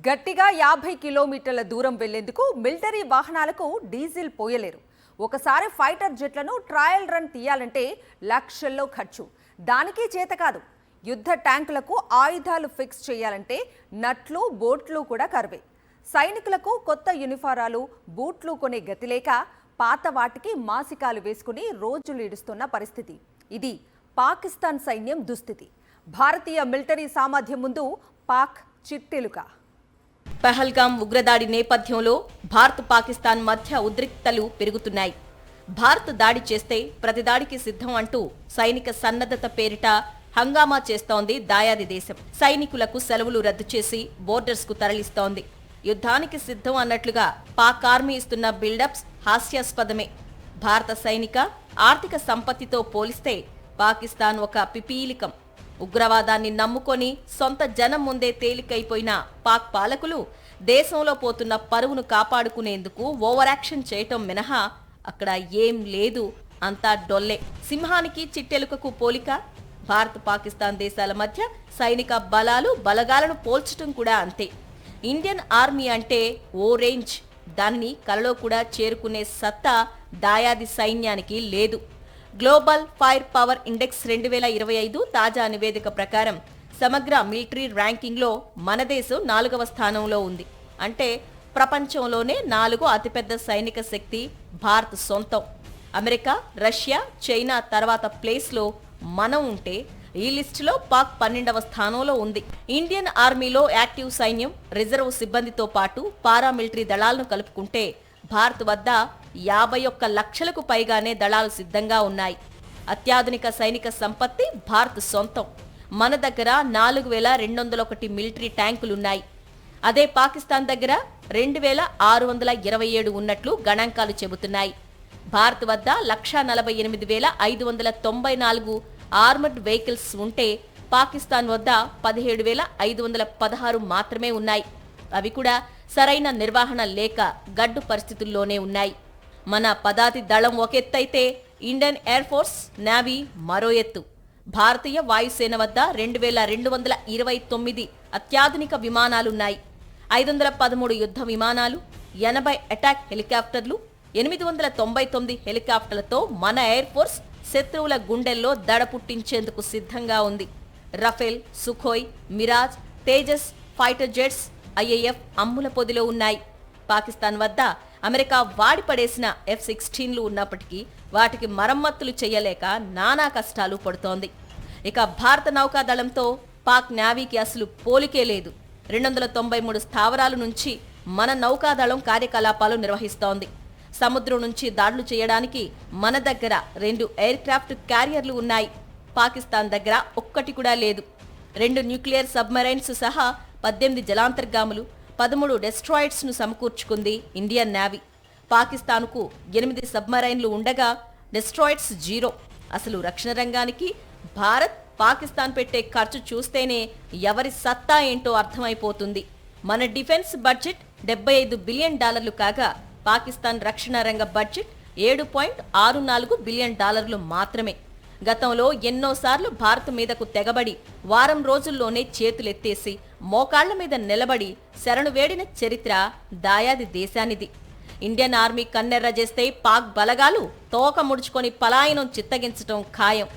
గట్టిగా 50 కిలోమీటర్ల దూరం వెళ్లేందుకు మిలిటరీ వాహనాలకు డీజిల్ పోయలేరు. ఒకసారి ఫైటర్ జెట్లను ట్రయల్ రన్ తీయాలంటే లక్షల్లో ఖర్చు. దానికి చేత కాదు. యుద్ధ ట్యాంకులకు ఆయుధాలు ఫిక్స్ చేయాలంటే నట్లు బోట్లు కూడా కరువే. సైనికులకు కొత్త యూనిఫారాలు బూట్లు కొనే గతి లేక పాత వాటికి మాసికాలు వేసుకుని రోజులు ఈడుస్తున్న పరిస్థితి. ఇది పాకిస్తాన్ సైన్యం దుస్థితి. భారతీయ మిలిటరీ సామర్థ్యం ముందు పాక్ చిట్టెలుక. పహల్గాం ఉగ్రదాడి నేపథ్యంలో భారత్ పాకిస్తాన్ మధ్య ఉద్రిక్తతలు పెరుగుతున్నాయి. భారత్ దాడి చేస్తే ప్రతిదాడికి సిద్ధం అంటూ సైనిక సన్నద్ధత పేరిట హంగామా చేస్తోంది దాయాది దేశం. సైనికులకు సెలవులు రద్దు చేసి బోర్డర్స్ కు తరలిస్తోంది. యుద్ధానికి సిద్ధం అన్నట్లుగా పాక్ ఆర్మీ ఇస్తున్న బిల్డప్స్ హాస్యాస్పదమే. భారత సైనిక ఆర్థిక సంపత్తితో పోలిస్తే పాకిస్తాన్ ఒక పిపీలికం. ఉగ్రవాదాన్ని నమ్ముకొని సొంత జనం ముందే తేలికైపోయిన పాక్ పాలకులు దేశంలో పోతున్న పరువును కాపాడుకునేందుకు ఓవర్ యాక్షన్ చేయటం మినహా అక్కడ ఏం లేదు, అంతా డొల్లే. సింహానికి చిట్టెలుకకు పోలిక. భారత్ పాకిస్తాన్ దేశాల మధ్య సైనిక బలగాలను పోల్చటం కూడా అంతే. ఇండియన్ ఆర్మీ అంటే ఓ రేంజ్. దానిని కలలో కూడా చేరుకునే సత్తా దాయాది సైన్యానికి లేదు. గ్లోబల్ ఫైర్ పవర్ ఇండెక్స్ 2025 తాజా నివేదిక ప్రకారం సమగ్ర మిలిటరీ ర్యాంకింగ్లో మన దేశం 4వ స్థానంలో ఉంది. అంటే ప్రపంచంలోనే 4 అతిపెద్ద సైనిక శక్తి భారత్ సొంతం. అమెరికా, రష్యా, చైనా తర్వాత ప్లేస్లో మనం ఉంటే ఈ లిస్టులో పాక్ 12వ స్థానంలో ఉంది. ఇండియన్ ఆర్మీలో యాక్టివ్ సైన్యం, రిజర్వ్ సిబ్బందితో పాటు పారామిలిటరీ దళాలను కలుపుకుంటే భారత్ వద్ద 51 లక్షలకు పైగానే దళాలు సిద్ధంగా ఉన్నాయి. అత్యాధునిక సైనిక సంపత్తి భారత్ సొంతం. మన దగ్గర 4201 మిలిటరీ ట్యాంకులున్నాయి. అదే పాకిస్తాన్ దగ్గర 2627 ఉన్నట్లు గణాంకాలు చెబుతున్నాయి. భారత్ వద్ద 148,594 ఆర్మర్డ్ వెహికల్స్ ఉంటే పాకిస్తాన్ వద్ద 17,516 మాత్రమే ఉన్నాయి. అవి కూడా సరైన నిర్వహణ లేక గడ్డు పరిస్థితుల్లోనే ఉన్నాయి. మన పదాతి దళం ఒక ఎత్తైతే ఇండియన్ ఎయిర్ ఫోర్స్, నేవీ మరో ఎత్తు. భారతీయ వాయుసేన వద్ద 2229 అత్యాధునిక విమానాలున్నాయి. 513 యుద్ధ విమానాలు, 80 అటాక్ హెలికాప్టర్లు, 899 హెలికాప్టర్లతో మన ఎయిర్ ఫోర్స్ శత్రువుల గుండెల్లో దడ పుట్టించేందుకు సిద్ధంగా ఉంది. Rafale, Sukhoi, Mirage, Tejas fighter jets, IAF అమ్ముల పొదిలో ఉన్నాయి. పాకిస్తాన్ వద్ద అమెరికా వాడిపడేసిన F-16లు ఉన్నప్పటికీ వాటికి మరమ్మతులు చేయలేక నానా కష్టాలు పడుతోంది. ఇక భారత నౌకాదళంతో పాక్ నేవీకి అసలు పోలికే లేదు. 293 స్థావరాల నుంచి మన నౌకాదళం కార్యకలాపాలు నిర్వహిస్తోంది. సముద్రం నుంచి దాడులు చేయడానికి మన దగ్గర 2 ఎయిర్ క్రాఫ్ట్ క్యారియర్లు ఉన్నాయి. పాకిస్తాన్ దగ్గర ఒక్కటి కూడా లేదు. 2 న్యూక్లియర్ సబ్మెరైన్స్ సహా 18 జలాంతర్గాములు, 13 డెస్ట్రాయిడ్స్ ను సమకూర్చుకుంది ఇండియన్ నేవీ. పాకిస్తాన్కు 8 సబ్మెరైన్లు ఉండగా డెస్ట్రాయిడ్స్ 0. అసలు రక్షణ రంగానికి భారత్, పాకిస్తాన్ పెట్టే ఖర్చు చూస్తేనే ఎవరి సత్తా ఏంటో అర్థమైపోతుంది. మన డిఫెన్స్ బడ్జెట్ $75 బిలియన్ కాగా పాకిస్తాన్ రక్షణ రంగ బడ్జెట్ $7.64 బిలియన్ మాత్రమే. గతంలో ఎన్నోసార్లు భారత్ మీదకు తెగబడి వారం రోజుల్లోనే చేతులెత్తేసి మోకాళ్ల మీద నిలబడి శరణు వేడిన చరిత్ర దాయాది దేశానిది. ఇండియన్ ఆర్మీ కన్నెర్ర చేస్తే పాక్ బలగాలు తోక ముడుచుకొని పలాయనం చిత్తగించటం ఖాయం.